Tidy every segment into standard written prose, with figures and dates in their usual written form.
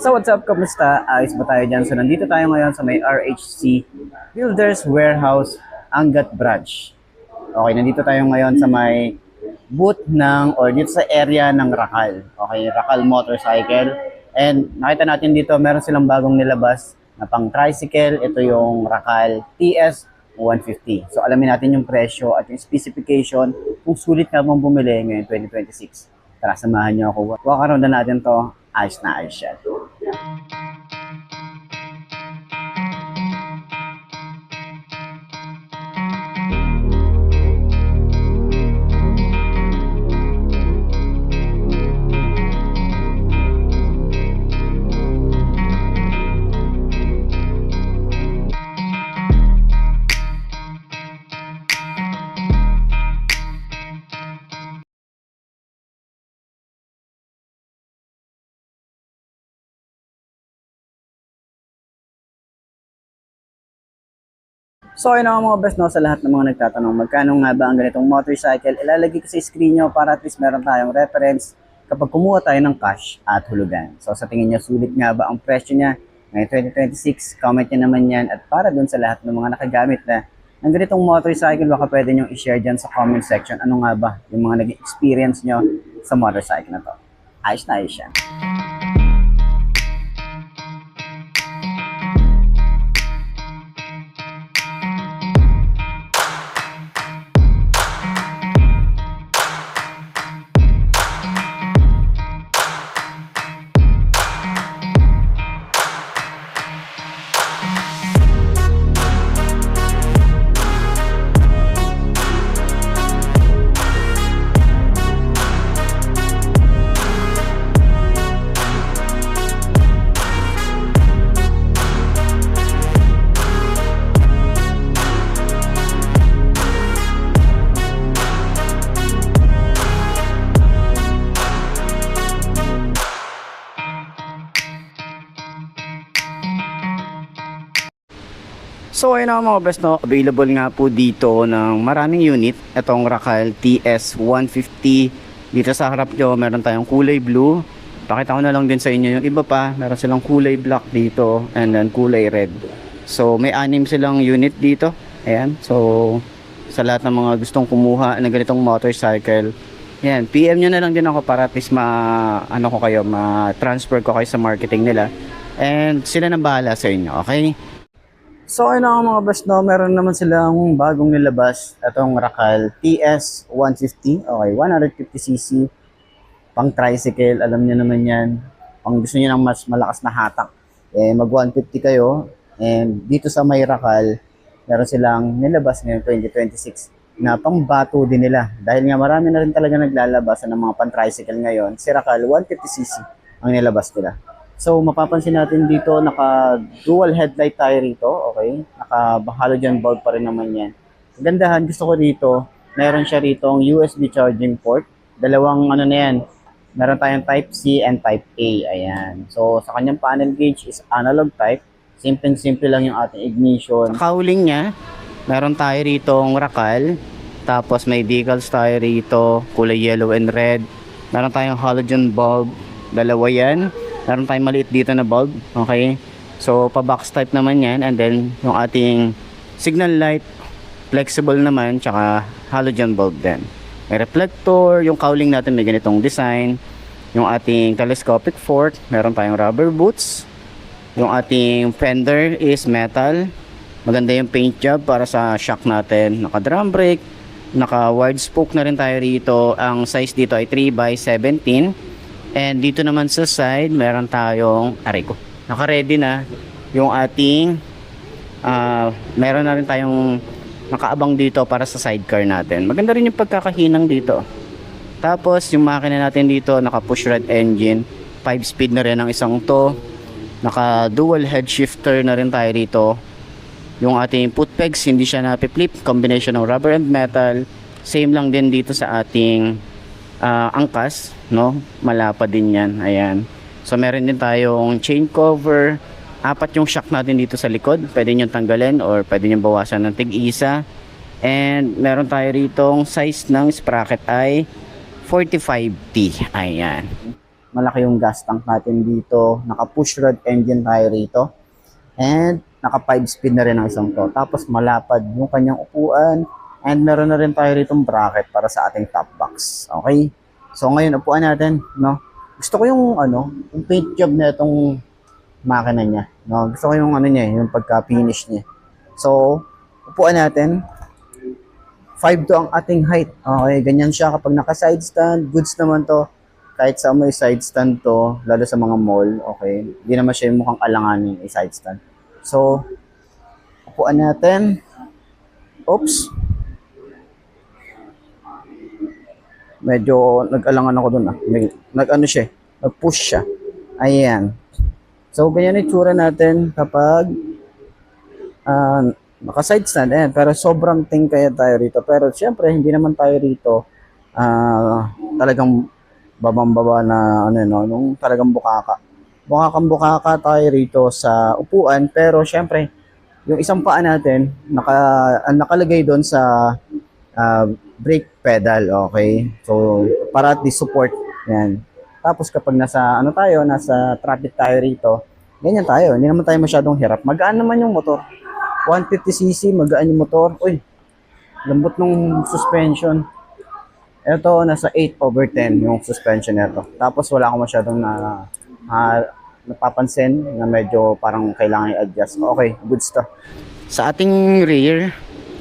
So what's up, kamusta? Ayos ba tayo dyan? So nandito tayo ngayon sa may RHC Builders Warehouse Angat Branch. Okay, nandito tayo ngayon sa may booth ng or dito sa area ng Rakal. Okay, Rakal Motorcycle. And nakita natin dito, meron silang bagong nilabas na pang tricycle. Ito yung Rakal TS 150. So alamin natin yung presyo at yung specification kung sulit nga bang bumili ngayon 2026. Tara, samahan niyo ako. Walk around na natin to. Ayos na ayos yan. So ayun nga mga best, no, sa lahat ng mga nagtatanong magkano nga ba ang ganitong motorcycle, ilalagay ko sa screen nyo para at least meron tayong reference kapag kumuha tayo ng cash at hulugan. So sa tingin nyo, sulit nga ba ang presyo niya ngayong 2026? Comment nyo naman yan, at para dun sa lahat ng mga nakagamit na ng ganitong motorcycle, baka pwede nyo i-share dyan sa comment section ano nga ba yung mga naging experience nyo sa motorcycle na to. Ayos na ayos yan. So ayun na mga best, no, available nga po dito ng maraming unit itong Rakal TS 150. Dito sa harap nyo meron tayong kulay blue. Pakita ko na lang din sa inyo yung iba pa. Meron silang kulay black dito and then kulay red. So may 6 silang unit dito. Ayan, so sa lahat ng mga gustong kumuha ng ganitong motorcycle, yan, PM nyo na lang din ako para at least ma-transfer ko kayo sa marketing nila. And sila nang bahala sa inyo, okay? So ayun na mga best, no, meron naman silang bagong nilabas itong Rakal TS 150. Okay, 150cc pang tricycle, alam niyo naman yan. Pang gusto niyo ng mas malakas na hatak, mag 150 kayo. And dito sa may Rakal, meron silang nilabas ngayong 2026 na pang bato din nila. Dahil nga marami na rin talaga naglalabasan ng mga pang tricycle ngayon, si Rakal 150cc ang nilabas nila. So mapapansin natin dito, naka dual headlight tayo rito, okay? Naka halogen bulb pa rin naman yan. Gandahan, gusto ko dito, meron siya rito ang USB charging port. Dalawang ano na yan, meron tayong type C and type A, ayan. So sa kanyang panel gauge is analog type. Simple lang yung ating ignition. Sa cowling niya, meron tayo rito ang Rakal. Tapos may decals tayo rito, kulay yellow and red. Meron tayong halogen bulb, dalawa yan. Meron tayong maliit dito na bulb, okay? So, pa-box type naman yan. And then, yung ating signal light, flexible naman, tsaka halogen bulb din. May reflector, yung cowling natin may ganitong design. Yung ating telescopic fork, meron tayong rubber boots. Yung ating fender is metal. Maganda yung paint job para sa shock natin. Naka-drum brake, naka-wide spoke na rin tayo rito. Ang size dito ay 3x17. And dito naman sa side, meron tayong, naka-ready na yung ating, meron na rin tayong nakaabang dito para sa sidecar natin. Maganda rin yung pagkakahinang dito. Tapos, yung makina natin dito, naka-push rod engine. 5-speed na rin ang isang to. Naka-dual head shifter na rin tayo rito. Yung ating foot pegs, hindi siya na-flip. Combination ng rubber and metal. Same lang din dito sa ating angkas, no? Malapad din yan, ayan. So meron din tayong chain cover. 4 yung shock natin dito sa likod, pwede nyo tanggalin or pwede nyo bawasan ng tig-isa. And meron tayo rito size ng sprocket ay 45T, ayan. malaki yung gas tank natin dito. Naka push rod engine tayo rito. And naka 5 speed na rin ang isang to. Tapos malapad yung kanyang upuan. And meron na rin tayo rito bracket para sa ating top box. Okay? So ngayon upuan natin, no? Gusto ko yung yung paint job na itong makina niya, no? Gusto ko yung niya, yung pagka-finish niya. So, upuan natin. 5 to ang ating height. Okay, ganyan siya kapag naka-side stand. Goods naman to. Kahit sa may side stand to, lalo sa mga mall, okay? Hindi naman siya yung mukhang alanganin yung side stand. So, upuan natin. Oops. Medyo nag-alangan ako dun Nag-ano siya, nag-push siya. Ayan. So, ganyan yung tsura natin kapag naka-side stand. Ayan. Pero sobrang tingkaya tayo rito. Pero syempre, hindi naman tayo rito talagang babang-baba na nung talagang bukaka. Bukaka tayo rito sa upuan. Pero syempre, yung isang paa natin, nakalagay doon sa brake pedal, okay? So, para at least support, yan. Tapos kapag nasa nasa traffic tayo rito, ganyan tayo, hindi naman tayo masyadong hirap. Magaan naman yung motor. 150cc, magaan yung motor. Uy, lambot ng suspension. Ito, nasa 8/10 yung suspension nito. Tapos wala akong masyadong napapansin na medyo parang kailangan i-adjust. Okay, good stuff. Sa ating rear,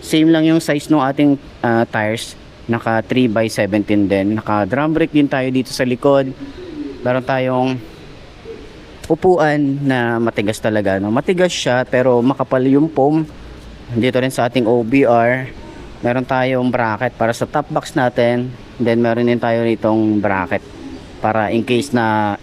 same lang yung size ng ating tires. Naka 3x17 din. Naka drum brake din tayo dito sa likod. Meron tayong upuan na matigas talaga. No? Matigas siya pero makapal yung foam. Dito rin sa ating OBR. Meron tayong bracket para sa top box natin. Then meron din tayo nitong bracket para in case na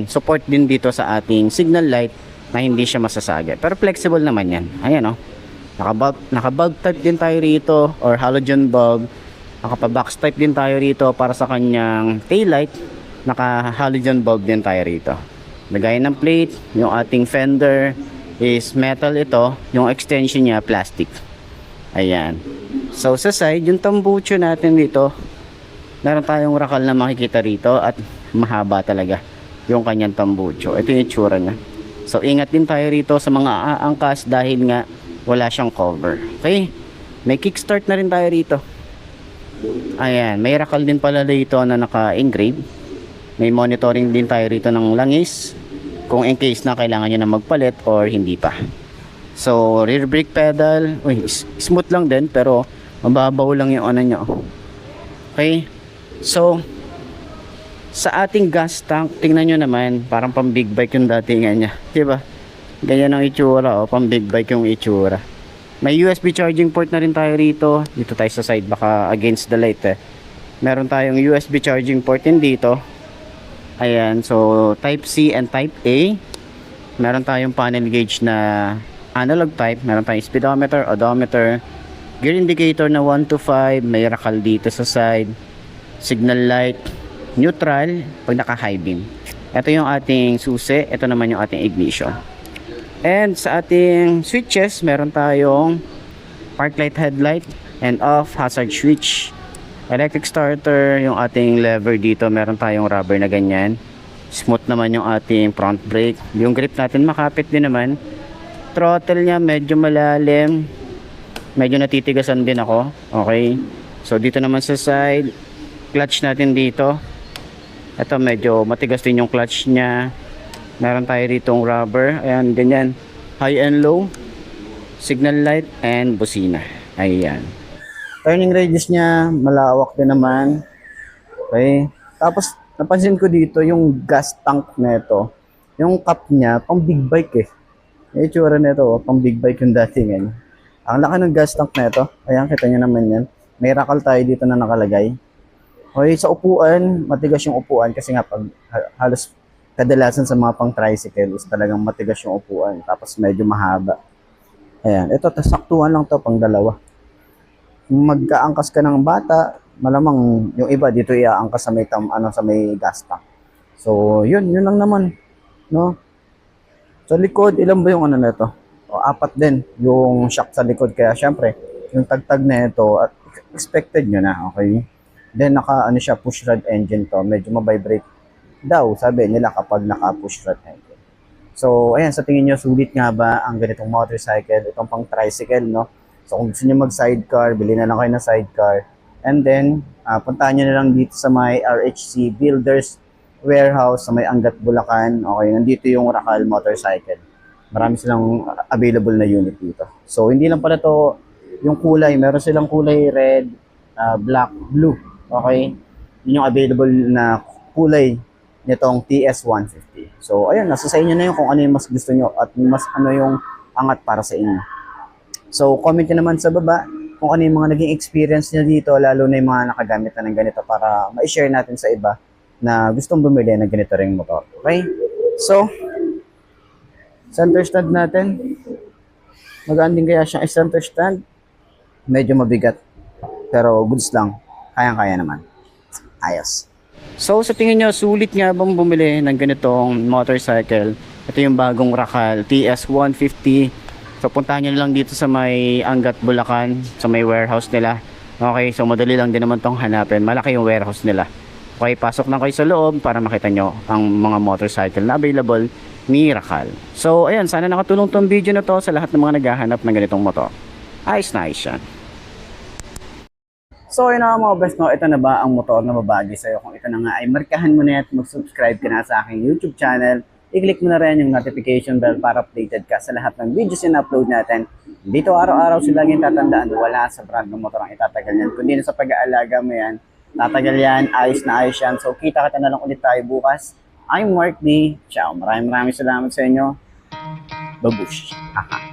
support din dito sa ating signal light na hindi siya masasagi. Pero flexible naman yan. Ayan o. Naka-bulb type din tayo rito or halogen bulb. Naka-box type din tayo rito para sa kanyang taillight. Naka-halogen bulb din tayo rito. Lagay ng plate. Yung ating fender is metal ito. Yung extension niya plastic. Ayan. So sa side, yung tambucho natin dito, meron tayong rakal na makikita rito at mahaba talaga yung kanyang tambucho. Ito yung itsura niya. So ingat din tayo rito sa mga aangkas dahil nga wala siyang cover. Okay? May kickstart na rin tayo rito. Ayan, may rakal din pala dito na naka-engrave. May monitoring din tayo rito ng langis kung in case na kailangan nyo na magpalit or hindi pa. So, rear brake pedal, smooth lang din pero mababaw lang yung nyo. Okay? So, sa ating gas tank, tingnan nyo naman, parang pang big bike yung datingan niya. Diba? Ganyan ang itsura, pang big bike yung itsura. May USB charging port na rin tayo rito. Dito tayo sa side, baka against the light Meron tayong USB charging port din dito. Ayan, so type C and type A. Meron tayong panel gauge na analog type. Meron tayong speedometer, odometer, gear indicator na 1 to 5. May rakal dito sa side. Signal light, neutral pag naka high beam. Ito yung ating susi. Ito naman yung ating ignition. And sa ating switches, meron tayong park light, headlight, and off, hazard switch, electric starter, yung ating lever dito, meron tayong rubber na ganyan. Smooth naman yung ating front brake. Yung grip natin makapit din naman. Throttle niya medyo malalim. Medyo natitigasan din ako. Okay. So dito naman sa side, clutch natin dito. Ito medyo matigas din yung clutch niya. Meron tayo ditong rubber. Ayan, ganyan. High and low. Signal light and busina. Ayan. Turning radius niya, malawak din naman. Okay. Tapos, napansin ko dito yung gas tank na ito. Yung cup niya, pang big bike Yung itsura na ito, pang big bike yung datingan. Ang laki ng gas tank na ito. Ayan, kita nyo naman yan. May rakal tayo dito na nakalagay. Okay, sa upuan, matigas yung upuan kasi nga pag halos kadalasan sa mga pang tricycle is talagang matigas yung upuan tapos medyo mahaba. Ayan, ito saktuhan lang to pang dalawa. Kung magkaangkas ka ng bata, malamang yung iba dito iaangkas sa may sa may gas tank. So, yun lang naman, no? Sa likod, ilan ba yung nito? O, 4 din yung shock sa likod kaya syempre, yung tagtag na ito, expected nyo na, okay? Then naka siya push rod engine to, medyo ma-vibrate daw, sabi nila kapag naka-push start engine. So, ayan, sa tingin nyo, sulit nga ba ang ganitong motorcycle, itong pang tricycle, no? So, kung gusto nyo mag-sidecar, bili na lang kayo ng sidecar. And then, puntahan nyo na lang dito sa may RHC Builders Warehouse sa may Angat, Bulacan. Okay, nandito yung Racal motorcycle. Marami silang available na unit dito. So, hindi lang pala to yung kulay. Meron silang kulay red, black, blue. Okay? Yun yung available na kulay nitong TS150. So, ayun, nasa sa inyo na yun kung ano yung mas gusto nyo at mas ano yung angat para sa inyo. So, comment nyo naman sa baba kung ano yung mga naging experience nyo dito, lalo na yung mga nakagamit na ng ganito para ma-share natin sa iba na gustong bumili ng ganito ring motor. Okay? So, center stand natin. Magaan din kaya siyang center stand. Medyo mabigat. Pero goods lang. Kayang-kaya naman. Ayos. So, sa tingin nyo, sulit nga bang bumili ng ganitong motorcycle? Ito yung bagong Racal TS150. So, puntahan nyo lang dito sa may Angat, Bulacan, sa may warehouse nila. Okay, so madali lang din naman tong hanapin. Malaki yung warehouse nila. Okay, pasok lang kayo sa loob para makita nyo ang mga motorcycle na available ni Racal. So, ayan, sana nakatulong tong video na to sa lahat ng mga naghahanap ng ganitong motor. Ayos na ayos yan. So, yun na mga best, no? Ito na ba ang motor na babagi sa'yo? Kung ito na nga ay markahan mo na at mag-subscribe ka na sa aking YouTube channel. I-click mo na rin yung notification bell para updated ka sa lahat ng videos na upload natin. Dito araw-araw sila laging tatandaan, wala sa brand ng motor ang itatagal yan. Kundi na sa pag-aalaga mo yan, tatagal yan, ayos na ayos yan. So, kita-kita na lang ulit tayo bukas. I'm Mark D. Ciao. Maraming salamat sa inyo. Babush. Haha.